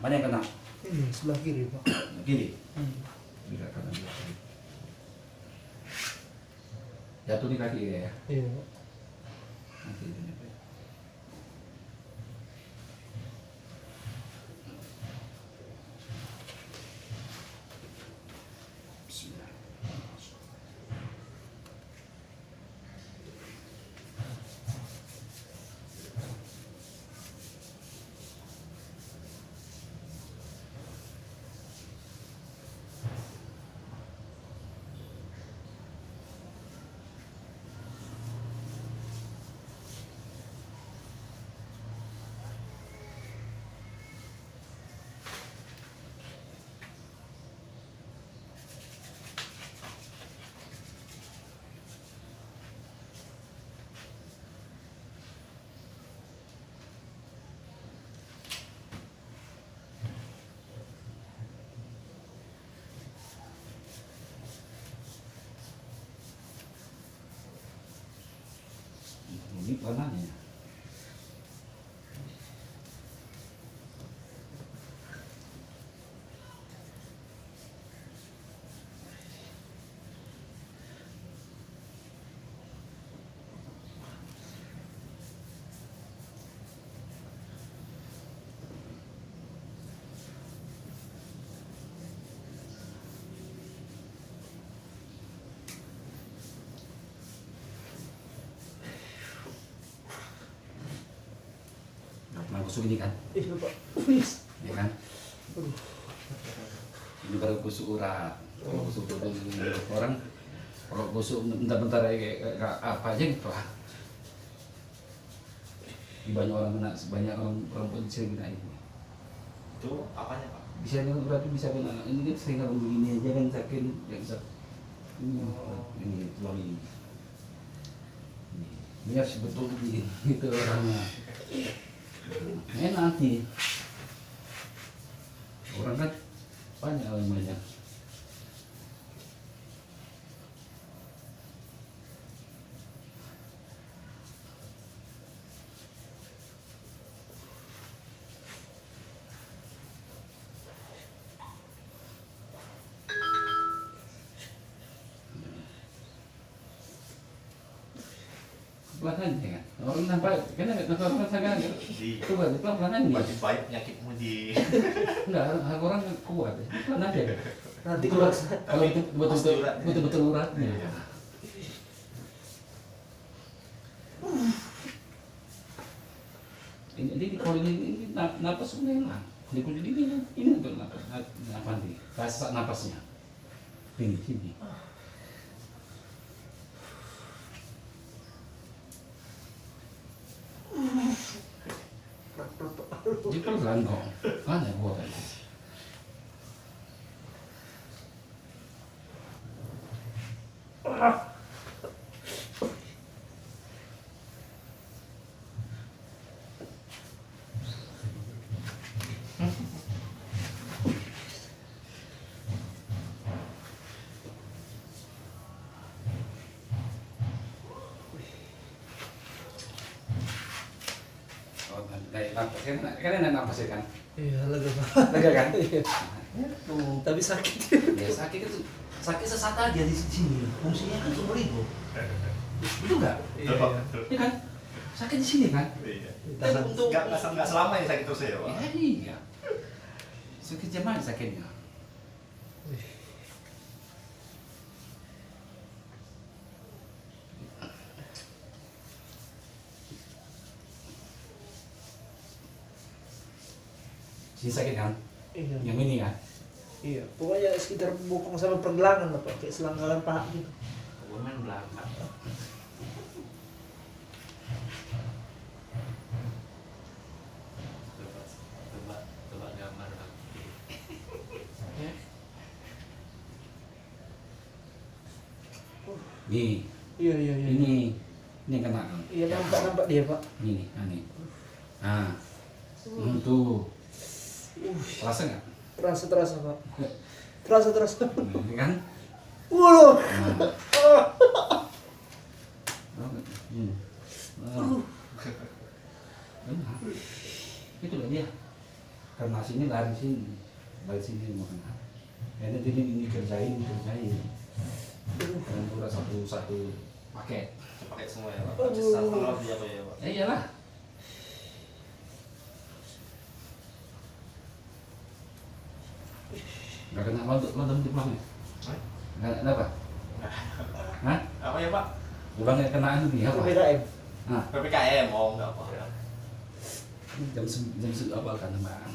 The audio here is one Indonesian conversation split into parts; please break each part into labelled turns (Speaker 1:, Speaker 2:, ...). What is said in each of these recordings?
Speaker 1: Mana yang kena?
Speaker 2: Ini sebelah kiri Pak.
Speaker 1: Kiri. Tidak kanan. Jatuh di kaki ya.
Speaker 2: Iya Pak.
Speaker 1: Nanti ini. Bismillah. Ini warnanya. Nah, busuk ini kan?
Speaker 2: Iya Pak. Please.
Speaker 1: Ya kan?
Speaker 2: Aduh.
Speaker 1: Ini baru busuk urat. Kalau busuk urat orang, kalau busuk bentar-bentar kayak apa aja gitu lah. Banyak orang kena, banyak orang perempuan sering kena ini.
Speaker 3: Itu apanya Pak?
Speaker 1: Bisa dengan urat itu bisa kena. Ini kan sering kalau begini aja kan sakit, yang bisa ini tulang ini. Ini harus betul gitu orangnya. Nanti orang kan banyak banyak. Pelan-pelan ya kan? Orang nampak, kan orang sangat coba pelan-pelan nih.
Speaker 3: Wajib baik penyakitmu di
Speaker 1: Enggak, orang kuat ya. Pelan aja.
Speaker 2: Nanti
Speaker 1: Kalau
Speaker 2: kalau
Speaker 1: itu betul-betul uratnya. Ini kalau ini napas hilang. Di kulit ini untuk napas nanti. Rasa napasnya. Sini. Jadi pelan kok, mana gua kan? Kayak napas kan enak napas ya kan?
Speaker 2: Iya lega Pak.
Speaker 1: Lega kan?
Speaker 2: Iya.
Speaker 1: Tuh.
Speaker 2: Tapi sakit.
Speaker 1: Ya sakit itu sakit sesaat aja di sini. Fungsinya kan seumur hidup. Betul nggak?
Speaker 2: Iya.
Speaker 1: Ya kan? Sakit di sini kan?
Speaker 3: Iya.
Speaker 2: Tahan.
Speaker 1: Untuk
Speaker 3: Nggak selama ini sakit terus ya Pak?
Speaker 1: ya iya. Sakit jemaah sakitnya. Sini sakit kan?
Speaker 2: Iya.
Speaker 1: Yang ini kan?
Speaker 2: Iya. Pokoknya sekitar bokong sama pergelangan lah Pak, kayak selangkangan paha gitu.
Speaker 1: Main belakang.
Speaker 3: Coba gambar lagi.
Speaker 1: Nih,
Speaker 2: Iya.
Speaker 1: ini yang kena.
Speaker 2: Iya nampak dia Pak.
Speaker 1: Ini, ini. Nah, tuh. Terasa nggak?
Speaker 2: Terasa Pak. Terasa.
Speaker 1: Ini kan?
Speaker 2: Waduh.
Speaker 1: Nah. Nah. Benar. Itu lah dia. Karena sini lari sini, lari sini mau kena. Ini ini kerjain. Dan udah satu paket.
Speaker 3: Pakai semua ya Pak. Satu dia apa ya Pak?
Speaker 1: Ya iyalah. Gak kena lodom di belakangnya? Gak kena apa? Hah?
Speaker 3: Apa ya Pak?
Speaker 1: Belakangnya kena anu nih apa?
Speaker 2: PPKM.
Speaker 1: Nah,
Speaker 3: PPKM, oh enggak apa.
Speaker 1: jam apa kan Bang?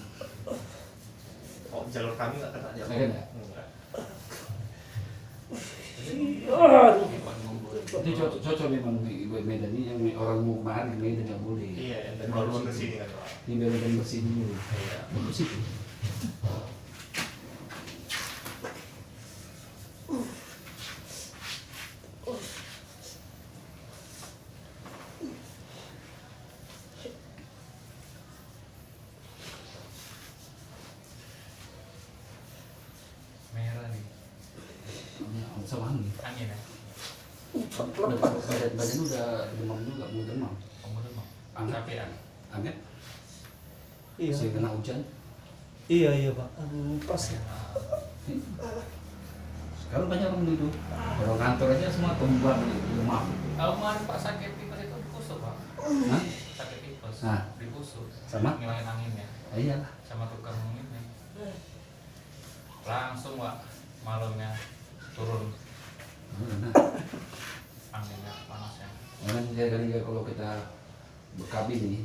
Speaker 3: Oh jalur kami enggak kena dia.
Speaker 1: Nggak kena?
Speaker 3: Enggak.
Speaker 2: Aduh.
Speaker 1: Itu cocok memang di Medan ini yang orang mau kemarin ke Medan nggak boleh.
Speaker 3: Iya, dan baru ke sini kan Pak.
Speaker 1: Di Medan bersih dulu.
Speaker 3: Iya.
Speaker 1: Bagus itu.
Speaker 4: Merah nih.
Speaker 1: Sama angin.
Speaker 4: Angin ya.
Speaker 1: Badan udah demam juga, mau demam.
Speaker 4: Kamu tuh mau
Speaker 1: Angin.
Speaker 4: capean.
Speaker 1: Angin.
Speaker 2: Iya.
Speaker 1: Saya kena hujan.
Speaker 2: Iya Pak. Aduh pas ya.
Speaker 1: Sekarang banyak orang gitu. Orang kantor aja semua tumbang demam.
Speaker 4: Kalau kemarin Pak sakit tipes itu dikusuk Pak.
Speaker 1: Hah?
Speaker 4: Sakit tipes.
Speaker 1: Nah.
Speaker 4: Dikusuk.
Speaker 1: Sama?
Speaker 4: Ngilangin anginnya.
Speaker 1: Iyalah.
Speaker 4: Sama tukang ini. Langsung Pak malamnya turun
Speaker 1: Nah,
Speaker 4: anginnya panasnya.
Speaker 1: orang jadi kalau kita berkabin nih,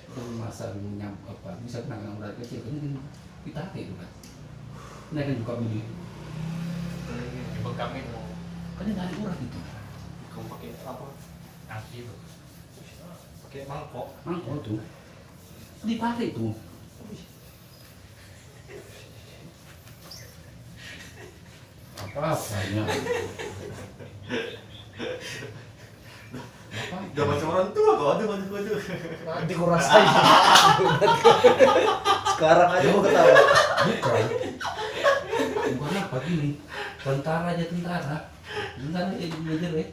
Speaker 1: itu masa nyam apa bisa kena urat kecil kan kita itu kan. Nah kan buka ini,
Speaker 4: Dibekam itu
Speaker 1: kan ini dari urat itu.
Speaker 3: Kamu pakai apa?
Speaker 4: kaki itu.
Speaker 3: Pakai mangkok.
Speaker 1: Mangkok tuh dipakai tuh. Apa-apanya? Apa?
Speaker 3: Udah macam orang tua kok, aduh.
Speaker 2: Nanti ku rasain. Sekarang aja mau ketawa.
Speaker 1: Bukan. Bukan apa gini. Tentara aja tentara. Tentara aja belajar ya.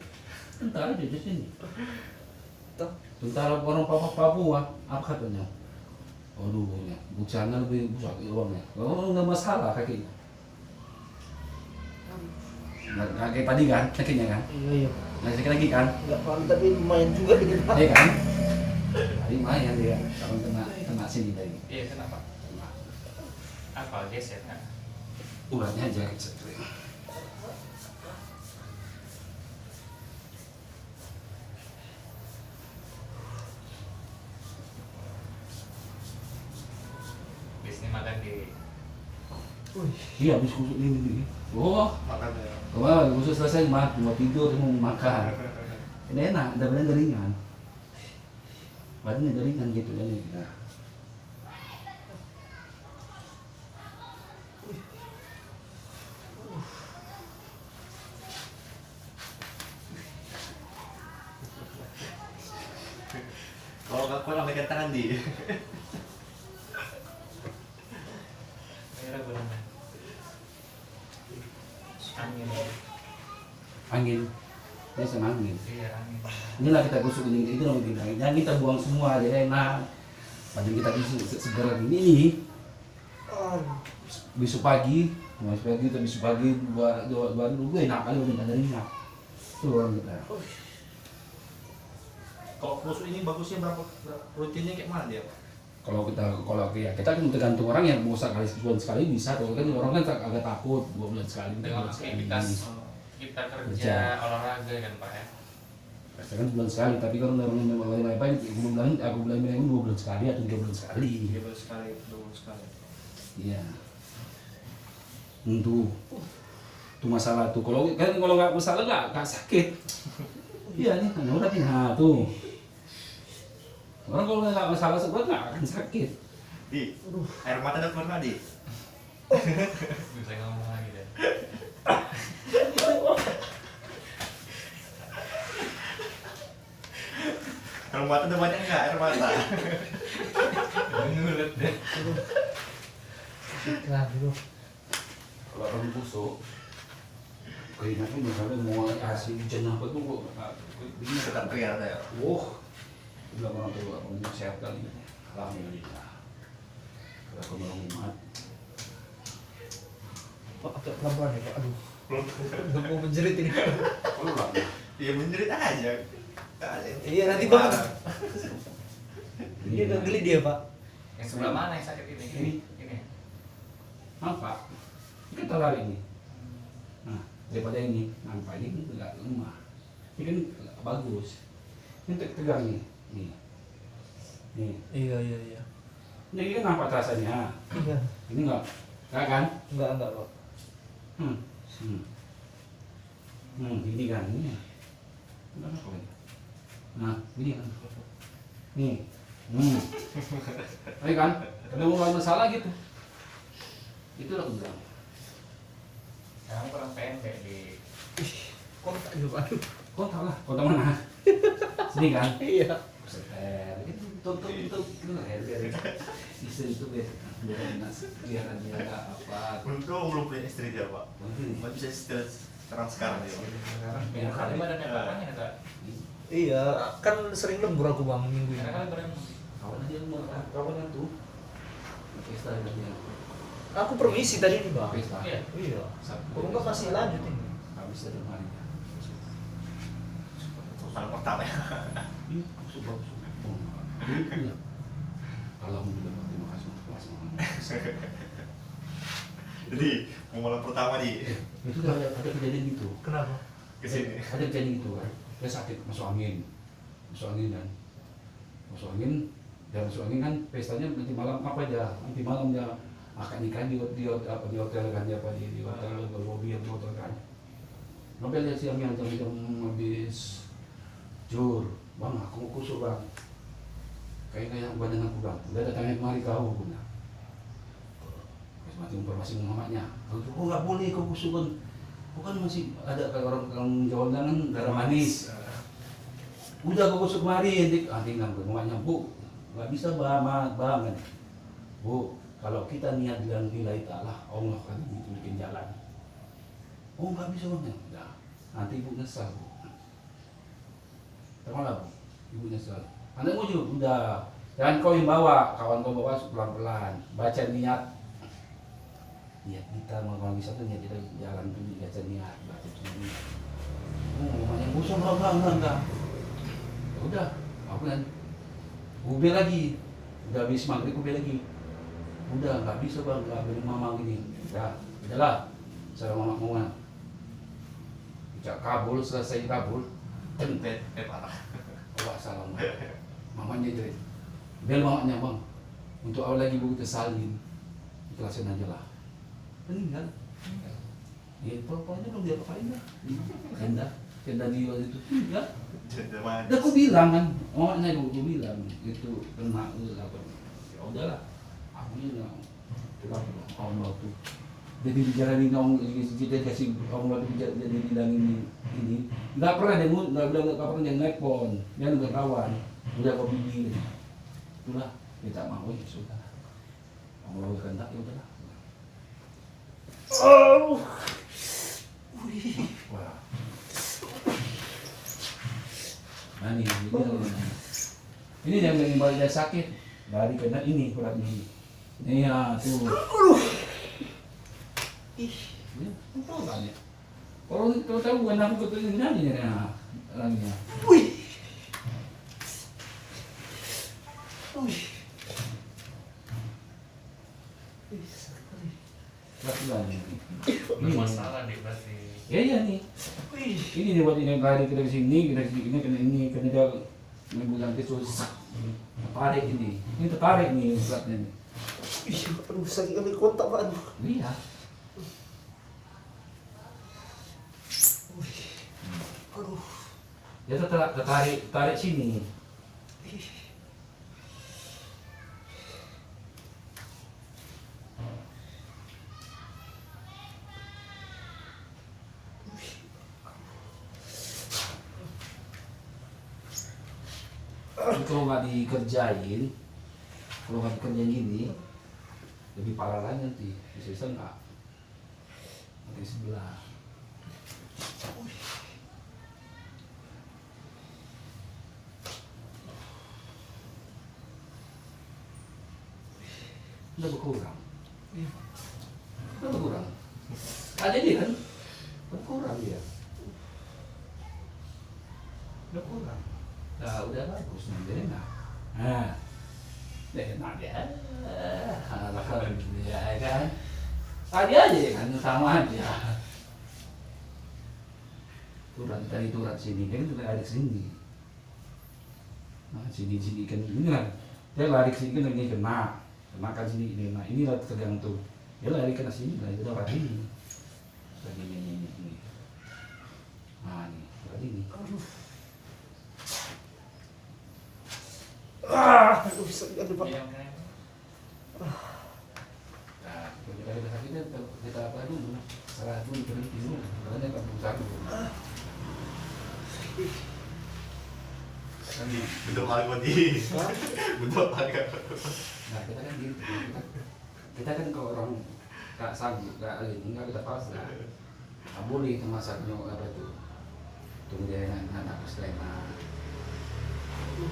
Speaker 1: Tentara aja di sini.
Speaker 2: Tuh.
Speaker 1: Tentara orang Papua, apa katanya? Aduh, ya. Bucana lebih besar uangnya. Oh, nggak masalah kakinya. Nggak kayak tadi kan, kakinya kan?
Speaker 2: Iya.
Speaker 1: Nggak sakit lagi kan?
Speaker 2: Enggak paham tapi lumayan juga dengan Pak.
Speaker 1: Iya kan? Tadi lumayan dia. Kalau kena sini tadi.
Speaker 4: Iya kenapa? Apa geser kan?
Speaker 1: Uratnya aja kecil.
Speaker 4: Biasanya makan di
Speaker 1: Iya, habis kusuk ini. Oh,
Speaker 3: Makanya.
Speaker 1: kemarin kusuk selesai mau tidur, mau makan. Ini enak, ada badan ringan. Badannya ringan gitu kan. Nah.
Speaker 3: Kalau nggak kuat ambilkan tangan di.
Speaker 4: merah benar. Angin.
Speaker 1: Angin. Ini sama angin.
Speaker 4: Iya angin.
Speaker 1: Inilah kita kusuk ini, itu namanya kita. Jangan kita buang semua, jadi enak. Badan kita segera ini. Besok pagi, besok pagi dua dulu enak kali badan ringan. Itu orang kita.
Speaker 3: Kalau kusuk ini bagusnya berapa rutinnya kayak mana dia Pak?
Speaker 1: Kalau kita kan tergantung orang yang mau sekali sebulan sekali bisa, kalau kan orang kan agak takut 2 bulan sekali, 3
Speaker 4: Dengan
Speaker 1: bulan sekali.
Speaker 4: aktivitas kita kerja olahraga kan Pak ya.
Speaker 1: Biasanya kan sebulan sekali, tapi kalau orang yang memang apa aku bilang 2 bulan sekali atau 3 bulan sekali.
Speaker 3: 3 bulan sekali, 2 bulan sekali.
Speaker 1: Iya. Itu masalah tuh. Kalau nggak masalah nggak sakit. Iya nih, hanya udah nih tuh. Orang kalau nggak masalah sebenarnya nggak akan sakit.
Speaker 3: Di, air mata udah keluar nggak di?
Speaker 4: Bisa ngomong lagi deh.
Speaker 3: Air mata udah banyak nggak air mata?
Speaker 4: Ngulet deh.
Speaker 2: Nah, dulu.
Speaker 1: Kalau orang busuk, keringatnya misalnya mau kasih hujan apa tuh kok
Speaker 3: Ini tetap pria ya.
Speaker 1: wah, bilang orang tua kamu sehat kali, alhamdulillah. Aku mau umat.
Speaker 2: Pak, agak pelan-pelan ya Pak. Aduh. Nggak mau menjerit ini.
Speaker 1: Kalau lah.
Speaker 3: Ya menjerit aja.
Speaker 2: Iya, nanti Bang. Dia nggak geli dia Pak.
Speaker 4: Yang sebelah mana yang sakit ini?
Speaker 1: Ini.
Speaker 4: Ini.
Speaker 1: Nampak? Kita lari ini. Nah, daripada ini, nampak ini enggak lemah. Ini kan bagus. Ini tegang nih. Nih. Nih.
Speaker 2: Iya.
Speaker 1: Ini kan nampak rasanya.
Speaker 2: Iya.
Speaker 1: Ini enggak kan?
Speaker 2: Enggak Pak.
Speaker 1: Ini kan ini. Enggak apa ini. Nah, ini kan. Nih. Ini kan, kalau mau masalah gitu. Itulah aku bilang.
Speaker 4: Kamu kurang pendek di.
Speaker 2: Kok tak juga Pak? Aduh.
Speaker 1: Kota lah, kota mana? Sini kan?
Speaker 2: Iya.
Speaker 1: Seter, itu tonton itu keren bisa itu biar dia nggak apa.
Speaker 3: Untung belum punya istri dia Pak. Nggak bisa istri sekarang dia.
Speaker 1: Sekarang
Speaker 4: Biar kali badannya bapaknya enggak.
Speaker 2: Iya, kan sering lembur aku Bang minggu ini.
Speaker 4: Karena kali badan.
Speaker 1: kawan aja mau kawan tuh pesta dia
Speaker 2: Aku permisi tadi nih Bang.
Speaker 1: pesta.
Speaker 2: Iya.
Speaker 1: Sabtu.
Speaker 2: Kalau enggak masih lanjut ini.
Speaker 1: Habis dari kemarin.
Speaker 3: Paling pertama ya.
Speaker 1: Iya, suka. Iya. Alhamdulillah, terima kasih untuk kelas.
Speaker 3: Jadi mau malam pertama di
Speaker 1: Itu ada kejadian gitu.
Speaker 2: Kenapa?
Speaker 3: kesini.
Speaker 1: Ada kejadian gitu kan. Dia sakit masuk angin kan. Masuk angin kan pestanya nanti malam apa aja? Nanti malam dia akan nikah di hotel kan dia apa di hotel lobby di hotel kan. Nobel dia siang jam habis jur, bang aku mau kusuk bang. Kayak badan aku bang. Udah datangnya kemari kau pun. Mati informasi Muhammadnya. Oh nggak boleh kau kusuk kan. Kau kan masih ada kayak orang Jawa kan darah manis. Udah kau kusuk kemari, nanti nggak Muhammadnya bu. Nggak bisa banget kan. Bu, kalau kita niat dengan nilai ta'ala, Allah akan bikin jalan. Oh nggak bisa bang. Nah, nanti ibu nyesal bu. Termalah bu, ibu nyesal. Anda mau juga udah. Jangan kau yang bawa, kawan kau bawa pelan-pelan. Baca niat. Niat kita mau bisa tuh niat kita jalan tuh baca niat, baca niat. Oh, mamanya busuk enggak. Ya udah, aku kan. Ube lagi, udah habis maghrib ube lagi. Udah nggak bisa bang, nggak boleh mama gini. Udahlah, saya mama mau kabul, selesai kabul,
Speaker 3: Tentet, parah.
Speaker 1: Allah salam. Mamanya jadi, bel mamanya bang, untuk awal lagi begitu salin, ikhlasin aja lah. Meninggal. Ya, pokoknya belum dia apain dah. Tenda di waktu itu tinggal.
Speaker 3: Jadi
Speaker 1: Udah aku bilang kan, mamanya aku bilang itu kena apa? Ya udahlah, aku bilang, pulang Allah tuh. Jadi dijalanin kita kasih Allah tuh jadi bilangin ini. Nggak pernah dia nggak pernah dia nelpon, dia nggak kawan, udah kau bimbing. Itulah kita mau ya sudah. Allah kehendak ya udahlah.
Speaker 2: Oh.
Speaker 1: Wah. Nah ini yang dia sakit dari kena ini kurat ini. Ini ya tuh. Ya, tahu kan ya. Kalau tahu bukan aku betul ini ya orangnya.
Speaker 2: Wih.
Speaker 1: Laki-laki ini.
Speaker 4: Bermasalah nih berarti.
Speaker 1: Iya nih. Ini nih buat ini lari kita ke sini, kita kena ini kena dia bulan itu tertarik ini. Ini tertarik nih beratnya nih.
Speaker 2: Aduh, sakit kali kontak Pak. Aduh.
Speaker 1: Lihat.
Speaker 2: Aduh.
Speaker 1: Dia tertarik sini. Kalau nggak dikerjain gini, lebih parah lagi nanti. Bisa nggak? Nanti sebelah. udah berkurang.
Speaker 2: Iya.
Speaker 1: Udah berkurang. Ada dia kan berkurang dia. Udah kurang. Nah, udah bagus nih, enak. Nah, enak dia. Alhamdulillah ya kan. Tadi aja kan sama aja. Turun sini kan juga ada sini. Nah, sini kan ini kan. Dia lari ke sini kan lagi kena kan sini ini. Nah, ini lah tergantung. Dia lari kena sini, lah itu dapat ini. Lagi ini. Nah, ini, lagi ini.
Speaker 2: Aduh, bisa jadi Pak.
Speaker 4: Iya, kan.
Speaker 1: Nah, kalau kita sakitnya kita apa dulu? Salah dulu berhenti dulu. Karena kampung satu. Kan
Speaker 3: Bentuk harga di.
Speaker 2: Hah?
Speaker 3: Bentuk harga.
Speaker 1: nah kita kan gitu. Kita kan kalau orang nggak sanggup, nggak ini nggak kita pasrah. Nggak boleh itu masaknya apa itu. Tunggu dia anak selena.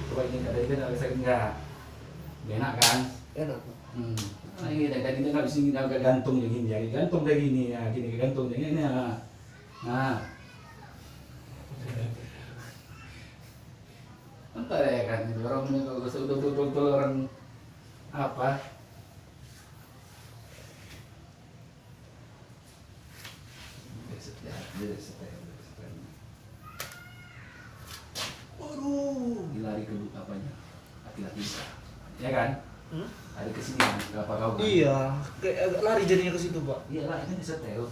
Speaker 1: Coba ini ada ikan ada sakit enggak? Enak kan?
Speaker 2: Enak Pak.
Speaker 1: Nah ini dari kita nggak bisa agak gantung yang gini, ya gantung kayak gini ya, gini gantung yang ini ya. Nah, entar ya kan, itu orang kalau sudah betul orang apa?
Speaker 2: Waduh.
Speaker 1: Dilari ke apanya? Laki-laki, ya kan? Ada kesini nggak apa kau kan?
Speaker 2: Iya, kayak agak lari jadinya ke situ Pak.
Speaker 1: Iya lah, ini disetel.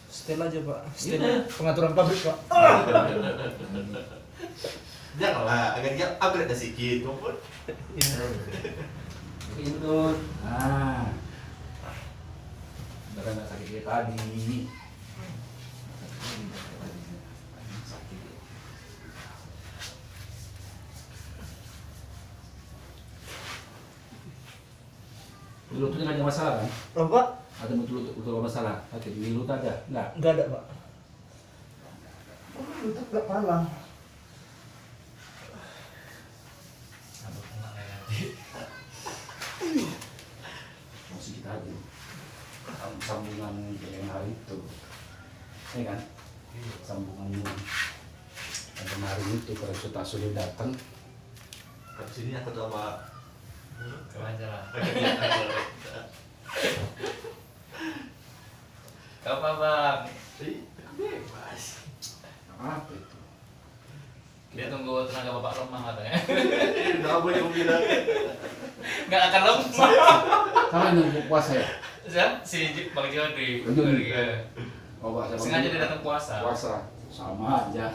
Speaker 2: Setel aja Pak. Setel
Speaker 1: Iya.
Speaker 2: pengaturan pabrik Pak.
Speaker 3: Janganlah, agar dia upgrade sedikit, maupun.
Speaker 1: Itu, nah, udah nggak sakit kayak tadi. Sakit. Lututnya nggak ada masalah kan?
Speaker 2: Apa?
Speaker 1: Ada betul masalah? Oke, di lutut ada? Nggak?
Speaker 2: Enggak ada Pak. Oh, lutut enggak palang.
Speaker 4: Aduh, tenang ya.
Speaker 1: Masih kita aja. Sambungan yang hari itu, ya kan? Sambungan yang kemarin itu kalau sudah datang.
Speaker 3: Ke sini aku coba.
Speaker 4: Coba aja lah. Gak apa bang.
Speaker 3: Bebas.
Speaker 1: Apa itu?
Speaker 4: Dia tunggu tenaga bapak lemah katanya.
Speaker 3: Nggak boleh aku bilang.
Speaker 4: Nggak akan lemah.
Speaker 1: Sama yang puasa ya?
Speaker 4: Si Bang Jody.
Speaker 1: Jody.
Speaker 4: Iya.
Speaker 1: Oh, puasa.
Speaker 4: Sengaja dia datang puasa.
Speaker 1: Puasa. Sama aja.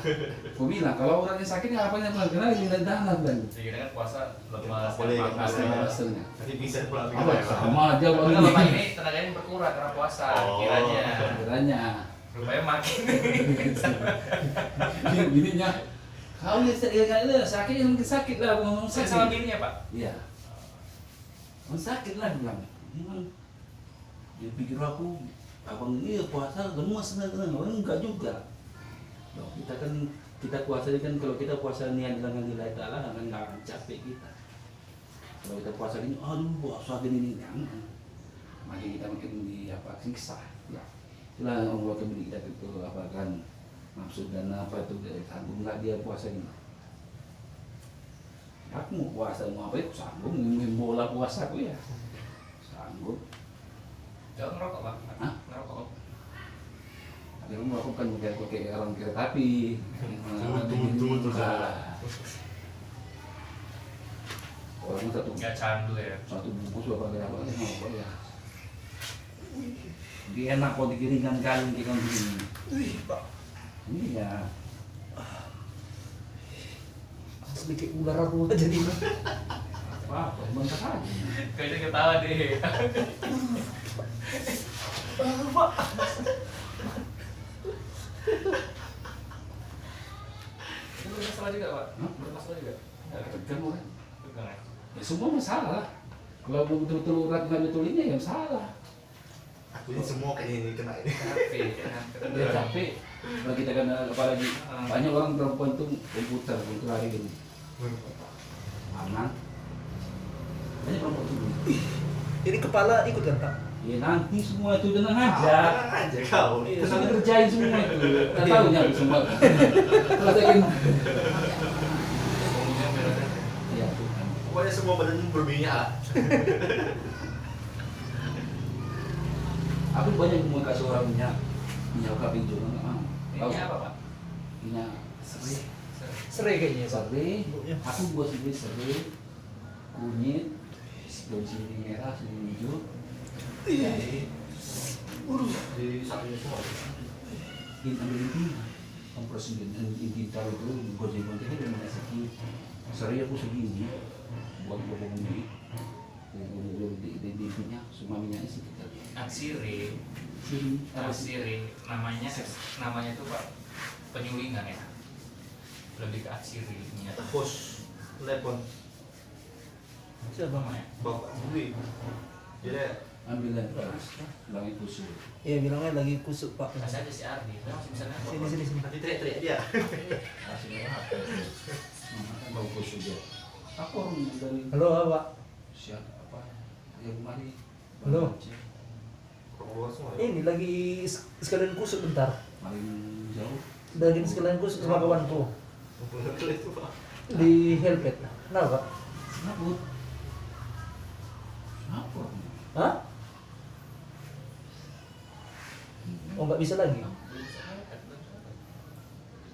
Speaker 1: Aku bilang kalau orangnya sakit ya apa yang karena ini dan tangan kan.
Speaker 4: Jadi kan puasa lemas.
Speaker 3: Boleh,
Speaker 4: kan, panas.
Speaker 1: Hasilnya.
Speaker 3: Nanti bisa pulang
Speaker 1: Apa sama aja
Speaker 4: Enggak,
Speaker 1: bang.
Speaker 4: bapak ini tenaganya berkurang karena puasa.
Speaker 3: Oh.
Speaker 4: Kiranya.
Speaker 1: Kiranya.
Speaker 4: Rupanya makin.
Speaker 1: Bininya. Kau ini sakit yang mungkin sakit lah ngomong
Speaker 4: Saya
Speaker 1: sakit.
Speaker 4: sama bininya pak.
Speaker 1: Iya. Sakit lah bilang. Memang dia pikir aku abang ini puasa lemas enggak juga. Loh, kita puasa ini kan kalau kita puasa niat dengan nilai ta'ala kan nggak akan capek kita. Kalau kita puasa gini, aduh puasa gini makin kita makin di apa siksa. Ya. Itulah Allah kembali kita ke apa kan maksud dan apa itu sanggup nggak dia puasa ini. Aku mau puasa mau apa? Aku sanggup main bola puasa aku ya. Sanggup.
Speaker 4: Jangan ngerokok pak.
Speaker 1: Hah?
Speaker 4: Ngerokok.
Speaker 1: Dia melakukan pakai orang kereta api.
Speaker 3: Tunggu.
Speaker 1: Orang
Speaker 4: Nggak candu ya.
Speaker 1: satu bungkus berapa ya? Dia enak kok dikirimkan kali kita begini.
Speaker 2: Wih, Pak.
Speaker 1: Ini ya.
Speaker 2: Sedikit ular aku aja nih.
Speaker 1: Apa? Bentar aja.
Speaker 4: Kayaknya ketawa deh.
Speaker 2: Pak.
Speaker 4: Itu masalah juga pak.
Speaker 1: Hah?
Speaker 4: Bermasalah juga.
Speaker 1: Tegang orang.
Speaker 4: Tegang ya.
Speaker 1: Ya semua masalah. Kalau betul-betul urat nggak betul ini ya masalah.
Speaker 3: Aku ini semua kayaknya ini kena ini.
Speaker 4: Capek. kan.
Speaker 1: Dia capek. Kalau kita kan apalagi banyak orang perempuan tuh komputer hari ini. Aman. Banyak perempuan tuh
Speaker 2: Ini kepala ikut kan Pak?
Speaker 1: Ya nanti semua itu tenang aja.
Speaker 3: Tenang aja kau.
Speaker 2: Iya,
Speaker 1: Terus kita kerjain semua itu. Nggak tahu nyari semua. Terus saya kan. Ya Tuhan.
Speaker 3: Pokoknya semua badan berminyak lah.
Speaker 1: Aku banyak mau kasih orang minyak kaping juga nggak mau. Tahu?
Speaker 4: Ini apa Pak?
Speaker 1: Minyak
Speaker 4: Serai.
Speaker 2: Serai kayaknya Pak.
Speaker 1: serai.
Speaker 2: Baunya.
Speaker 1: Aku buat sendiri serai, kunyit, daun sirih merah, sirih hijau.
Speaker 3: Di samping semua.
Speaker 1: Ini ambil inti, kompres inti taruh itu, gojek-gojeknya udah mulai sedikit. Serai aku segini, buat bumbu di intinya, semua minyaknya sedikit.
Speaker 4: Aksiri.
Speaker 1: Sini, apa sih?
Speaker 4: Aksiri. Namanya itu Pak penyulingan ya. Lebih ke aksiri minyak.
Speaker 3: Host telepon
Speaker 2: Siapa?
Speaker 4: Namanya.
Speaker 3: Bapak Budi. Jadi
Speaker 1: Ambil lagi terus, langit kusut.
Speaker 2: Iya bilangnya lagi kusut Pak.
Speaker 4: Kasih aja si Ardi. Dia masih bisa nelpon.
Speaker 2: Sini.
Speaker 3: nanti teriak-teriak dia.
Speaker 1: Hasilnya apa itu? Kan bau kusut ya. Aku orang dari
Speaker 2: Halo Pak.
Speaker 1: siapa apa? Yang kemarin.
Speaker 2: Halo.
Speaker 3: Keluar semua.
Speaker 2: Ini lagi sekalian kusut bentar.
Speaker 1: Paling jauh.
Speaker 2: Lagi sekalian kusut sama kawanku
Speaker 3: Itu Pak.
Speaker 2: di Helpet. Kenapa Pak?
Speaker 1: Snaput. Snaput.
Speaker 2: Hah? Oh nggak bisa lagi?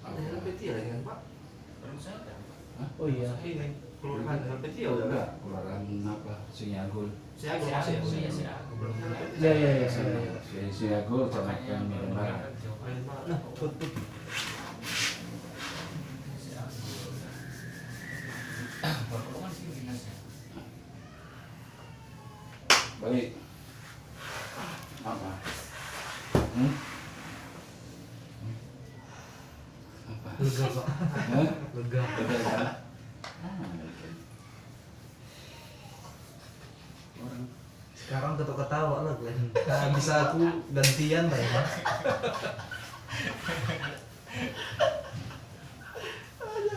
Speaker 3: Ada helpetia lagi kan Pak?
Speaker 4: Belum sadar.
Speaker 2: Oh iya.
Speaker 3: Ini keluaran helpetia udah kan?
Speaker 1: Enggak, keluaran apa? Sinyagul.
Speaker 3: Saya
Speaker 4: Si
Speaker 3: masih
Speaker 4: Ardi,
Speaker 3: ya.
Speaker 4: si Ardi belum sadar.
Speaker 2: Iya.
Speaker 1: Sinyagul sama
Speaker 4: Makanya
Speaker 1: yang
Speaker 4: belum
Speaker 1: merah.
Speaker 4: sadar.
Speaker 2: Nah, put.
Speaker 4: Si Ardi. Bapak kan sih dinasnya.
Speaker 1: Balik. Apa? Hmm? Apa?
Speaker 2: Lega Pak.
Speaker 1: Hah?
Speaker 2: Lega.
Speaker 1: Betul kan? Orang
Speaker 2: Sekarang ketawa-ketawa lah gue. Nah, bisa aku gantian lah ya Pak.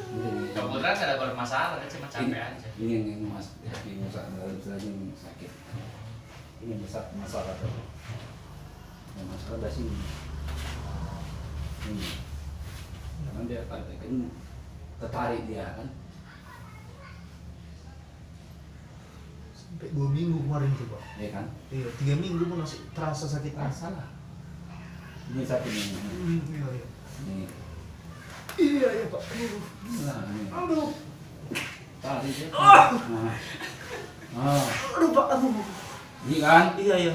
Speaker 1: ini
Speaker 4: Kebetulan nggak ada bermasalah, dia cuma capek aja.
Speaker 1: ini yang mas yang masalah yang sakit. Ini masalah tuh. Yang masalah dari sini. Ini. Karena dia kan tertarik dia kan.
Speaker 2: Sampai 2 minggu kemarin tuh Pak.
Speaker 1: Ya kan?
Speaker 2: Iya, 3 minggu pun masih terasa sakitnya.
Speaker 1: Salah. Ini sakit ini.
Speaker 2: Iya.
Speaker 1: Ini.
Speaker 2: Iya Pak.
Speaker 1: Nah, ini.
Speaker 2: Aduh.
Speaker 1: Tarik dia. Nah. Nah.
Speaker 2: Aduh Pak. Aduh.
Speaker 1: Ini kan?
Speaker 2: Iya.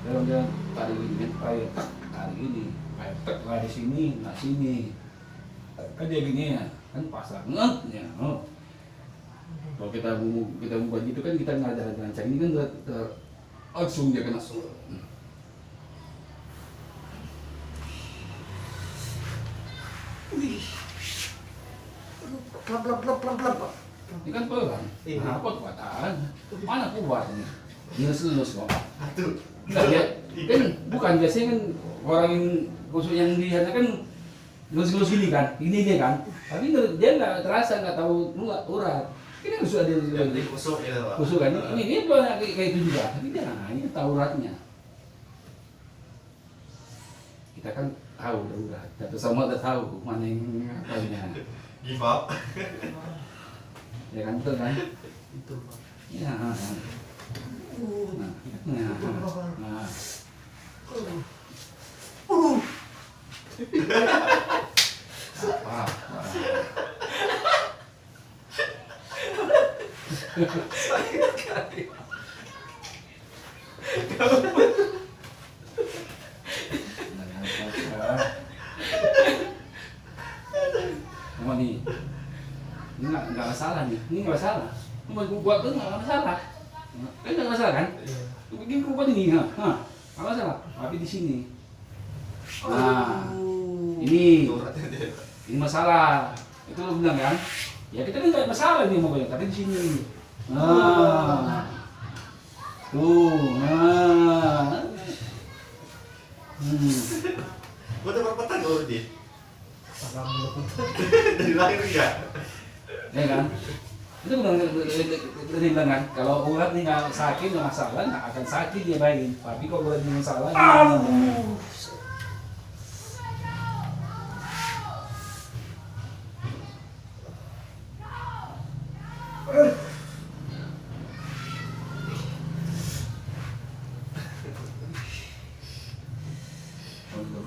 Speaker 1: Kalau dia tarik ini, kayak tarik ini, kayak tek lah di sini, nah sini. Kan dia gini ya, kan pasang ya. Oh. Kalau kita buat gitu kan kita nggak ada rancang ini kan langsung dia kena.
Speaker 2: Wih. Pelan Pak.
Speaker 1: Ini kan pelan.
Speaker 2: Iya.
Speaker 1: Nah, apa kuatan? Mana kuat ini? Dilus kok.
Speaker 3: Aduh.
Speaker 1: Nah, dia kan bukan biasanya kan orang yang khusus yang dia kan lulus gini kan, ini dia kan. Tapi dia nggak terasa, nggak tahu urat. Ini harus ada
Speaker 3: Yang penting kusuk ya Pak.
Speaker 1: khusus kan. Ini banyak kayak itu juga. Tapi dia ini tahu uratnya. Kita kan tahu urat. Tapi sama udah tahu mana yang apanya.
Speaker 3: Give up.
Speaker 1: Ya kan betul kan?
Speaker 2: Itu Pak.
Speaker 1: Ya. Nah. Nah. Apa? Emang nih, ini nggak masalah nih, ini nggak masalah. Cuma buat tuh nggak masalah, kan nggak masalah kan? Bikin kupat ini, nggak masalah. Tapi di sini, nah, ini masalah. Itu lo bilang kan? Ya kita kan nggak masalah nih pokoknya, tapi di sini. Nah, tuh, nah.
Speaker 3: Gua udah berapa tahun gua Rudi?
Speaker 2: Alhamdulillah.
Speaker 3: Dari lahir ya.
Speaker 1: Ya kan? Itu tadi bilang kan, kalau urat nih nggak sakit nggak masalah, nggak akan sakit dia baik. Tapi kalau urat ini masalah,
Speaker 2: Aduh.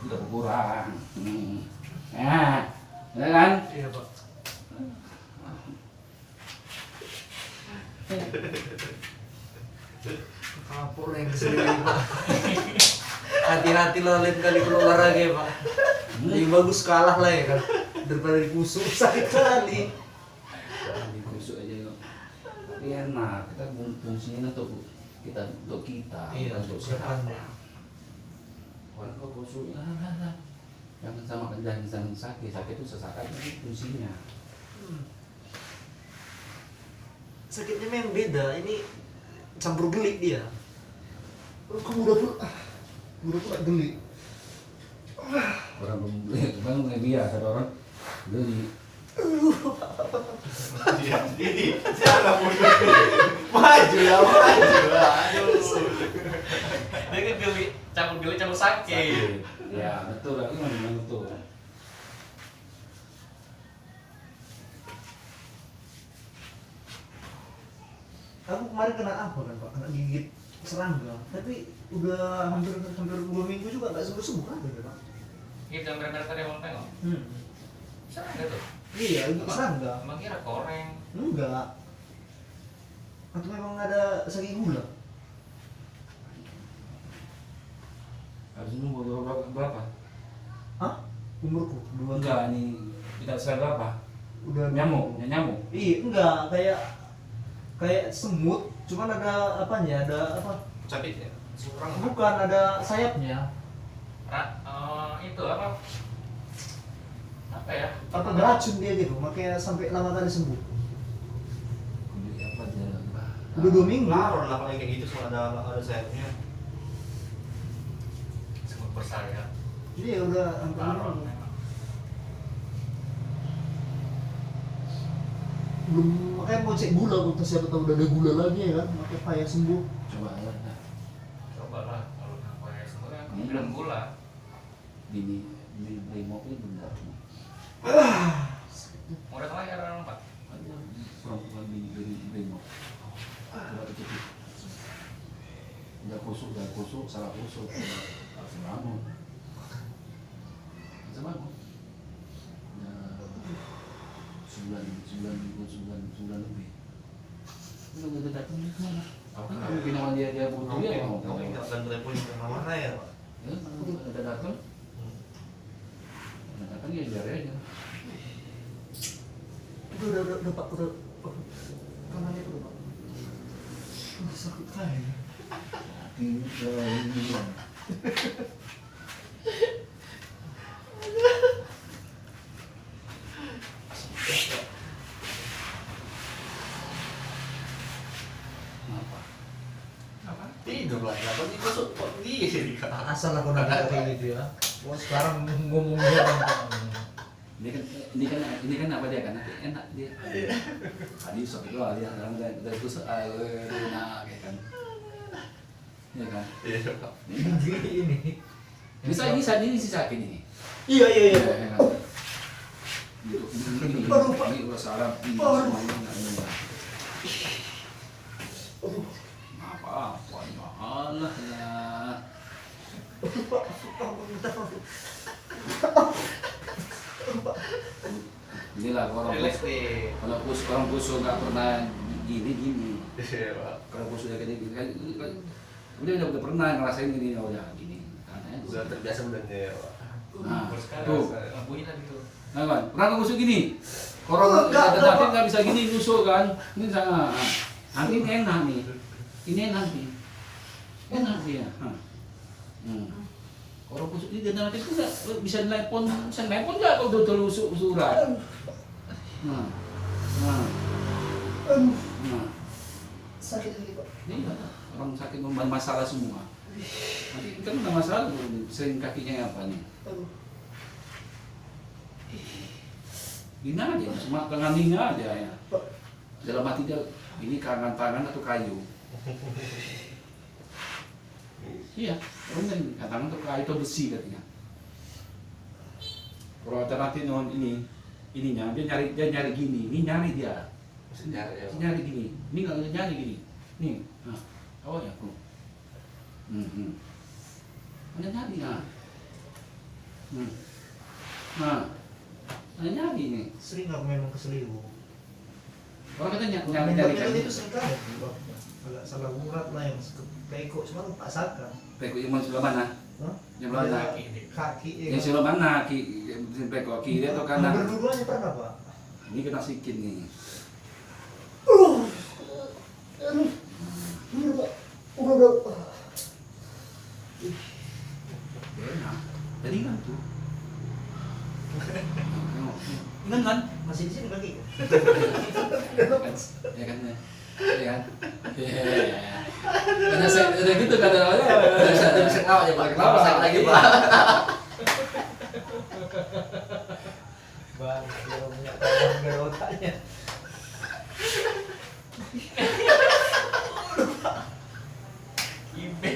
Speaker 1: udah berkurang. Nah, ya kan?
Speaker 2: Iya Pak. Kapur yang kesini Pak. Hati-hati lo lain kali kalau olahraga ya Pak. Lebih bagus kalah lah ya kan daripada dikusuk sakit kali.
Speaker 1: Dikusuk aja kok. Tapi enak, kita fungsinya untuk kita
Speaker 2: Iya,
Speaker 1: untuk
Speaker 2: depannya.
Speaker 1: siapa? Orang kok kusuk, lah. Jangan sama jangan sakit itu sesak aja fungsinya.
Speaker 2: Sakitnya memang beda. Ini campur gelik dia. Kamu udah pula gelik.
Speaker 1: Orang belum biasa ada orang beli.
Speaker 3: Ini jangan maju ya maju. Aduh.
Speaker 4: Dia kan geli campur sakit.
Speaker 1: Ya betul, aku memang betul.
Speaker 2: Aku kemarin kena apa kan Pak? Kena gigit serangga. Tapi udah hampir 2 minggu juga nggak sembuh kan Pak?
Speaker 4: Ini jangan benar-benar tadi mau tengok. Serangga tuh.
Speaker 2: Iya, gigit serangga.
Speaker 4: Emang kira koreng.
Speaker 2: Enggak. Atau memang ada sakit gula?
Speaker 1: Harus nunggu berapa?
Speaker 2: Hah? Umurku 2
Speaker 1: Enggak, ini kita sekarang berapa?
Speaker 2: Udah
Speaker 1: Nyamuk.
Speaker 2: Iya, enggak kayak semut, cuman ada apanya? Ada apa?
Speaker 3: Capit ya. Surang.
Speaker 2: Bukan, ada sayapnya.
Speaker 4: Itu apa? Apa ya?
Speaker 2: Apa beracun dia gitu, makanya sampai lama kali sembuh.
Speaker 1: Beli apa dia?
Speaker 2: Udah 2 minggu.
Speaker 3: Laron lah kalau yang kayak gitu semua ada sayapnya.
Speaker 4: Semut bersayap.
Speaker 2: Iya, udah hampir 2
Speaker 4: Laron
Speaker 2: minggu.
Speaker 4: memang.
Speaker 2: Belum, makanya mau cek gula, untuk siapa tahu udah ada gula lagi ya kan, makanya payah sembuh.
Speaker 1: Coba ya.
Speaker 4: Coba lah kalau nggak ya semua yang
Speaker 1: Ini
Speaker 4: bilang gula.
Speaker 1: Bini Brimo ini benar.
Speaker 4: Mau datang lagi orang Pak.
Speaker 1: Ada perempuan bini Brimo. Coba dicek. Udah kusuk, salah kusuk. Langsung bangun. Sebulan lebih. Udah datang di mana? Kamu bilang dia butuh dia mau.
Speaker 3: Kamu ingat dan telepon mana ya Pak?
Speaker 1: Ya, ada datang. Ada datang ya biar aja.
Speaker 2: Udah Pak, udah. Kanannya udah Pak. Udah sakit kali.
Speaker 1: Ini.
Speaker 3: Tidur lah, apa sih masuk kok diri Kak?
Speaker 2: Asal aku nggak kayak gitu ya. Wah, sekarang ngomongnya
Speaker 1: Ini kan apa dia kan? Enak dia. Tadi sok itu dia sekarang dari tusuk enak ya kan. Iya kan?
Speaker 3: Iya Pak.
Speaker 2: ini.
Speaker 1: Ini si sakit ini.
Speaker 2: Iya.
Speaker 1: Ya kan? Ini udah sarap ini semuanya enggak. Apa Allah ya. Inilah
Speaker 4: Relax deh.
Speaker 1: kalau orang kusuk nggak pernah gini.
Speaker 3: Iya Pak.
Speaker 1: Kalau kusuk kayak gini kan udah pernah ngerasain gini gini. Karena
Speaker 3: Sudah terbiasa udahnya ya Pak.
Speaker 1: nah,
Speaker 4: Terus sekarang
Speaker 1: tuh.
Speaker 4: bunyi lagi tuh.
Speaker 1: Nah, kan? Pernah nggak kusuk gini? Orang ada nggak bisa gini kusuk kan? Ini sama. Nanti ini enak nih. Ini enak nih. Enak dia. Orang kusuk ini dan nanti itu nggak bisa nelpon nggak kalau udah lusuk surat. Nah.
Speaker 2: Sakit ini Pak.
Speaker 1: Ini orang sakit bermasalah semua. Nanti kan nggak masalah, sering kakinya apa nih? Gini aja, cuma tangannya aja ya. Dalam hati dia, ini tangan atau kayu? Iya, benar. Tangan atau kayu atau besi katanya. Kalau alternatif non ininya dia nyari gini, ini nyari dia. Nyari gini, ini nggak nyari gini. Nih, nah, oh ya aku. Ada nyari nah. Nah, ada nyari nih.
Speaker 2: Sering aku memang keseliru.
Speaker 1: Orang katanya
Speaker 2: Nyari
Speaker 1: nyari
Speaker 2: kan
Speaker 1: kan
Speaker 2: itu sering kali. Agak salah urat lah yang peko, cuma lupa sakan.
Speaker 1: peko yang sebelah mana?
Speaker 2: Hah?
Speaker 1: Yang sebelah mana?
Speaker 2: Kaki ya.
Speaker 1: Yang sebelah mana? Peko kiri atau kanan?
Speaker 2: Berdua-duanya pernah Pak.
Speaker 1: Ini kena sikit nih. Enak. Tadi kan tuh. Ingat kan?
Speaker 2: Masih di sini kaki.
Speaker 1: Ya kan? Ya kan? Karena saya udah gitu kadang-kadang bisa ketawa ya Pak. Ketawa saya lagi Pak.
Speaker 2: Bang, dia punya tangan dari otaknya.
Speaker 4: Ibe.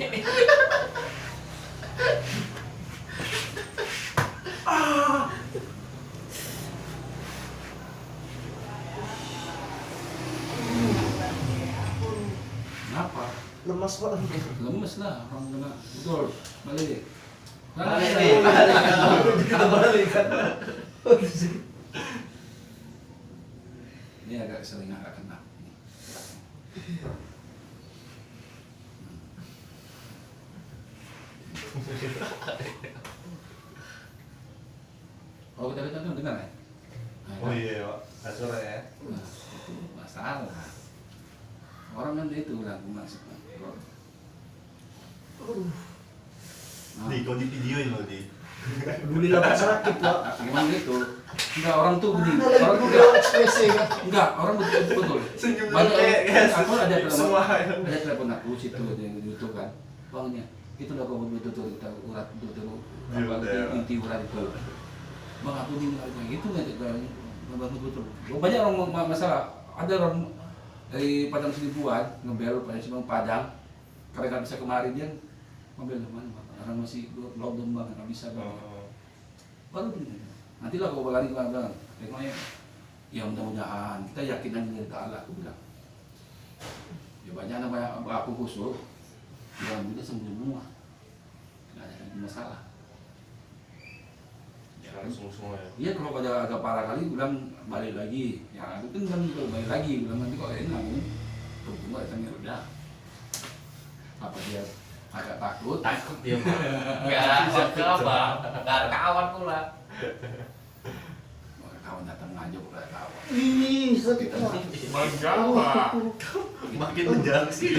Speaker 1: Kenapa?
Speaker 2: Lemas Pak.
Speaker 1: Lemes lah orang kena. Betul. Balik.
Speaker 2: Balik nih, balik. Kita balik kan.
Speaker 1: Ini agak sering agak kena. Kalau kita lihat dengar ya? Nah,
Speaker 3: Oh iya Pak, asura ya.
Speaker 1: nah, itu masalah. Orang kan itu udah masuk. Nah,
Speaker 3: Di kau di videoin loh di.
Speaker 2: Buli lepas sakit Pak.
Speaker 1: gimana gitu? Enggak, orang tuh begini.
Speaker 2: Lagi
Speaker 1: Orang
Speaker 2: Google
Speaker 1: enggak,
Speaker 2: ekspresi kan.
Speaker 1: enggak, orang betul betul.
Speaker 3: Senyum
Speaker 1: Banyak
Speaker 3: kayak guys.
Speaker 1: aku ada
Speaker 3: Semua.
Speaker 1: telepon aku situ ada yang YouTube kan. Bangnya, itu udah kau betul kita urat betul
Speaker 3: Iya,
Speaker 1: apa
Speaker 3: udah.
Speaker 1: inti urat itu. Bang aku ini kayak gitu nggak betul betul. Banyak orang masalah. Ada orang dari Padang Seribuan ngebel pada Simang Padang karena nggak bisa kemarin dia ngebel mana orang masih belum domba nggak bisa bang. Baru begini. Nanti lah kau balik bilang, tengoknya ya mudah-mudahan kita yakin aja dari Allah aku bilang. Ya banyak nama aku kusuk, bilang kita semua nggak ada masalah.
Speaker 3: Ya harus semua ya.
Speaker 1: Iya kalau ada agak parah kali bilang balik lagi, ya aku kan bilang balik lagi, bilang nanti kalau enak, tunggu datangnya udah. Apa dia agak takut?
Speaker 4: Takut dia Pak. Enggak, kenapa? Enggak ada kawan pula.
Speaker 1: Kawan datang aja bukan kawan.
Speaker 2: Ih, sakit Pak.
Speaker 4: Menjawab.
Speaker 3: Makin menjarah sih.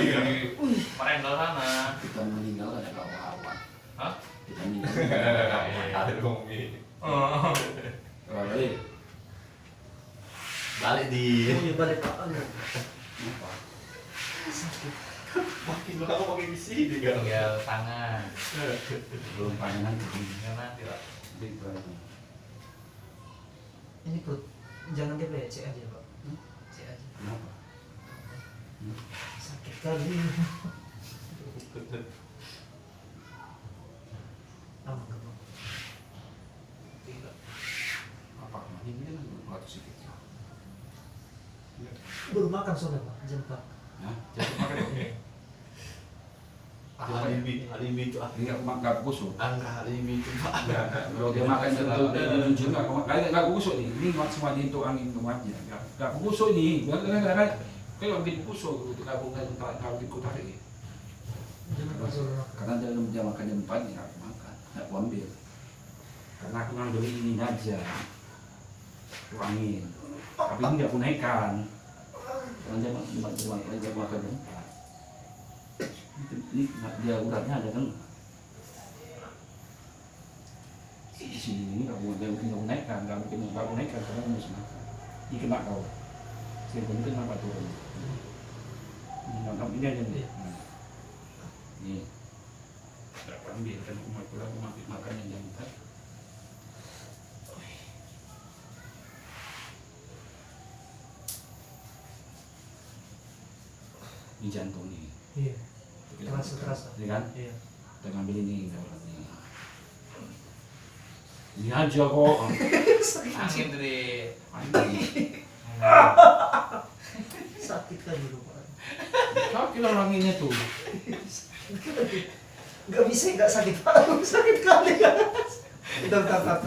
Speaker 4: Merendel sana.
Speaker 1: Kita meninggal ada kawan.
Speaker 4: Hah?
Speaker 1: Kita meninggal ada kawan.
Speaker 3: Ada dong ini.
Speaker 1: Kalau balik,
Speaker 3: Balik di.
Speaker 2: Oh, ya balik Pak.
Speaker 1: apa?
Speaker 3: Makin lama makin di sini kan.
Speaker 4: Tinggal tangan.
Speaker 1: Belum panjang begini.
Speaker 4: Tinggal nanti Pak.
Speaker 2: Ini perut. Jangan DP, cek aja Pak. Cek aja.
Speaker 1: Kenapa?
Speaker 2: Sakit kali. Aman kan Pak?
Speaker 4: Tidak.
Speaker 1: Apa? Ini kan waktu sedikit.
Speaker 2: Baru makan soalnya Pak, jam 4.
Speaker 1: Hah? Jadi makan ya?
Speaker 3: Alibi itu ah.
Speaker 1: Enggak makan kusuk.
Speaker 3: Angka alibi itu Pak.
Speaker 1: Kalau dia makan tentu dia muncul nggak kusuk nih. Ini semua itu angin kematian. Nggak kusuk nih. Kadang-kadang kalau bikin kusuk itu kalau bikin tarik.
Speaker 2: Jangan Pak suruh makan.
Speaker 1: Karena dia makan jam 4 ya aku makan. Nggak aku ambil. Karena aku ngambil ini aja. Angin. Tapi ini nggak aku naikkan. Karena dia makan jam 4. Ini dia uratnya ada kan di sini ini nggak mungkin naikkan karena kamu harus makan ini kena kau sehingga itu kenapa turun ini aja nih ini ambil kan mau pulang mau makan yang jam 4. Di jantung nih.
Speaker 2: Iya. Terasa.
Speaker 1: Ya kan?
Speaker 2: Iya.
Speaker 1: Kita ngambil ini ini. Ini aja kok.
Speaker 4: Angin dari
Speaker 2: Sakit kan dulu Pak.
Speaker 1: Sakit orang ini tuh.
Speaker 2: Gak bisa nggak sakit Pak. Sakit kali kan. Bentar.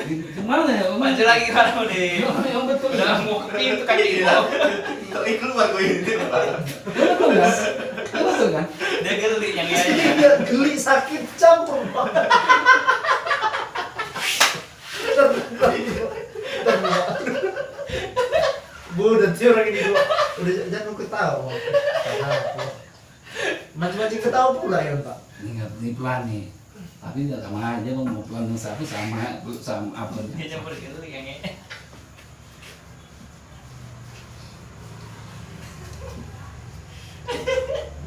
Speaker 1: Gimana ya?
Speaker 4: maju lagi kan udah
Speaker 1: Yang betul.
Speaker 4: udah mau ke pintu kaki di dalam
Speaker 3: Kali keluar gue ini.
Speaker 1: Betul kan? Betul kan?
Speaker 4: dia geli yang
Speaker 2: Jadi
Speaker 4: ini
Speaker 2: nggak geli sakit campur Pak. Bu, udah orang ini dua. Udah jangan ketawa. Macam-macam ketawa pula ya Pak.
Speaker 1: Ini pelan nih. Tapi tidak sama aja mau pelan dengan sapi sama apa
Speaker 4: dia campur geli yang ini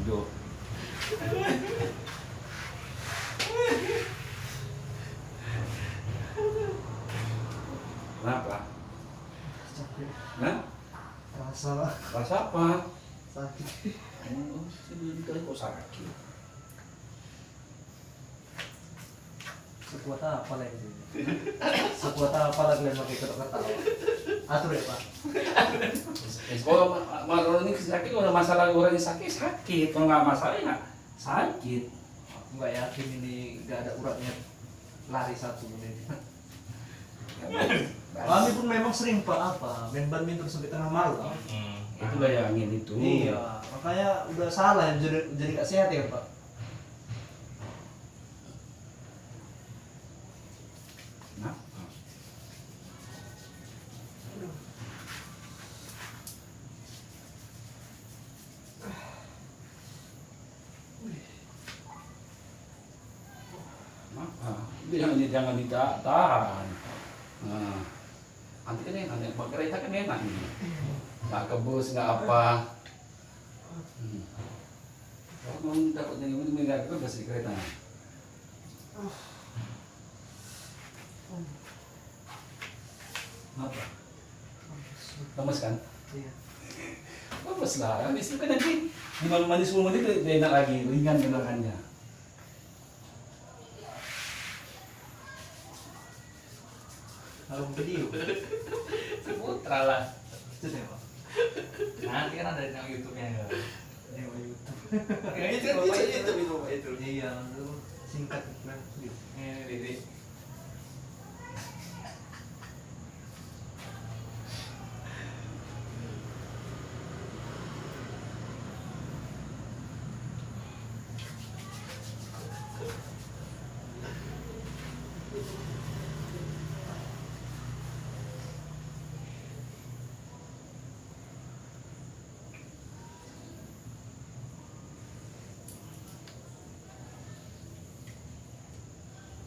Speaker 1: Duduk. Kenapa?
Speaker 2: Capek.
Speaker 1: Hah?
Speaker 2: Rasa
Speaker 1: Rasa apa?
Speaker 2: sakit.
Speaker 1: Oh, sedih kok sakit.
Speaker 2: Sekuat apa lagi? Sekuat apa lagi yang pakai ketawa? Atur ya Pak.
Speaker 1: Kalau malah ini sakit kalau masalah orang yang sakit. Kalau nggak masalah ya sakit.
Speaker 2: Aku nggak yakin ini nggak ada uratnya lari satu menit. Kami pun memang sering Pak main badminton sampai tengah malam.
Speaker 1: Itulah yang angin itu.
Speaker 2: Iya, makanya udah salah jadi nggak sehat ya Pak.
Speaker 1: Kenapa? Kenapa? Jangan ditahan. Nah, nanti kan enak, naik kereta kan enak nih. Nggak kebus, nggak apa. Kalau mau dapat yang ini nggak kebus di kereta. Apa? Lemes kan?
Speaker 2: Iya.
Speaker 1: Lemes lah, habis itu kan nanti 5 menit 10 menit udah enak lagi, ringan gerakannya.
Speaker 2: Kalau video
Speaker 4: putra lah
Speaker 2: itu deh Pak.
Speaker 4: nanti kan ada di YouTube-nya ya
Speaker 2: Nyewa YouTube.
Speaker 4: ya itu
Speaker 3: Itu
Speaker 4: bapak
Speaker 3: itu itu.
Speaker 2: Iya, itu singkat kan.
Speaker 4: ini Didi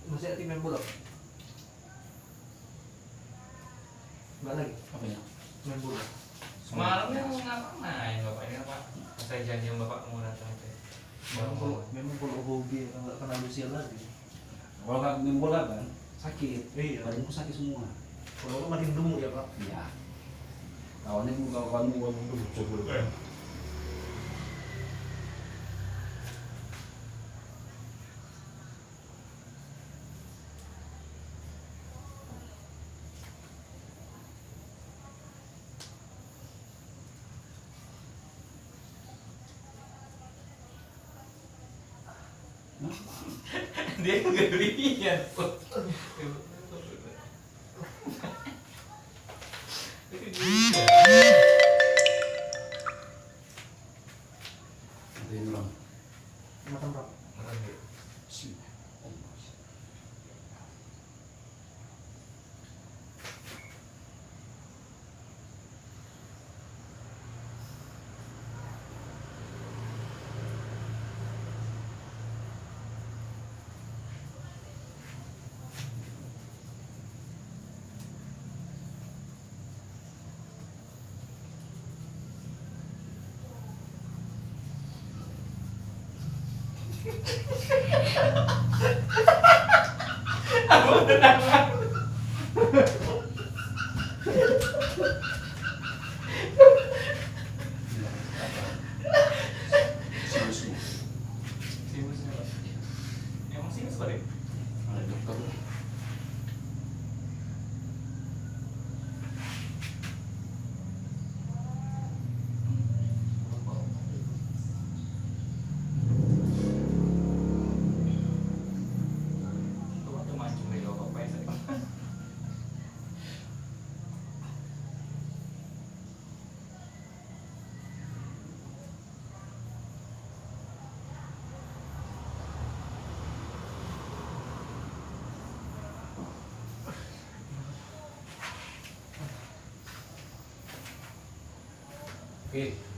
Speaker 2: Masih aktif main bola? Enggak lagi
Speaker 1: Apanya?
Speaker 2: main bola.
Speaker 4: semalamnya mau ngapain bapak ini apa saya janji sama bapak mau datang teh
Speaker 2: Memang kalau hobi nggak kenal usia lagi.
Speaker 1: Kalau nggak main bola kan sakit.
Speaker 2: Iya.
Speaker 1: Badanku sakit semua.
Speaker 2: Kalau makin gemuk ya Pak.
Speaker 1: Iya. Kawannya kawanmu coba.
Speaker 4: dia gelian
Speaker 1: Ada yang bilang,
Speaker 2: Makan berapa?
Speaker 1: sini. Sinusnya.
Speaker 4: Sinusnya, Pak. Emang sinus, Pak, deh?
Speaker 1: Ada dokter.
Speaker 4: Tuh, tuh mancung deh kalau apa ya, saya.
Speaker 1: Oke.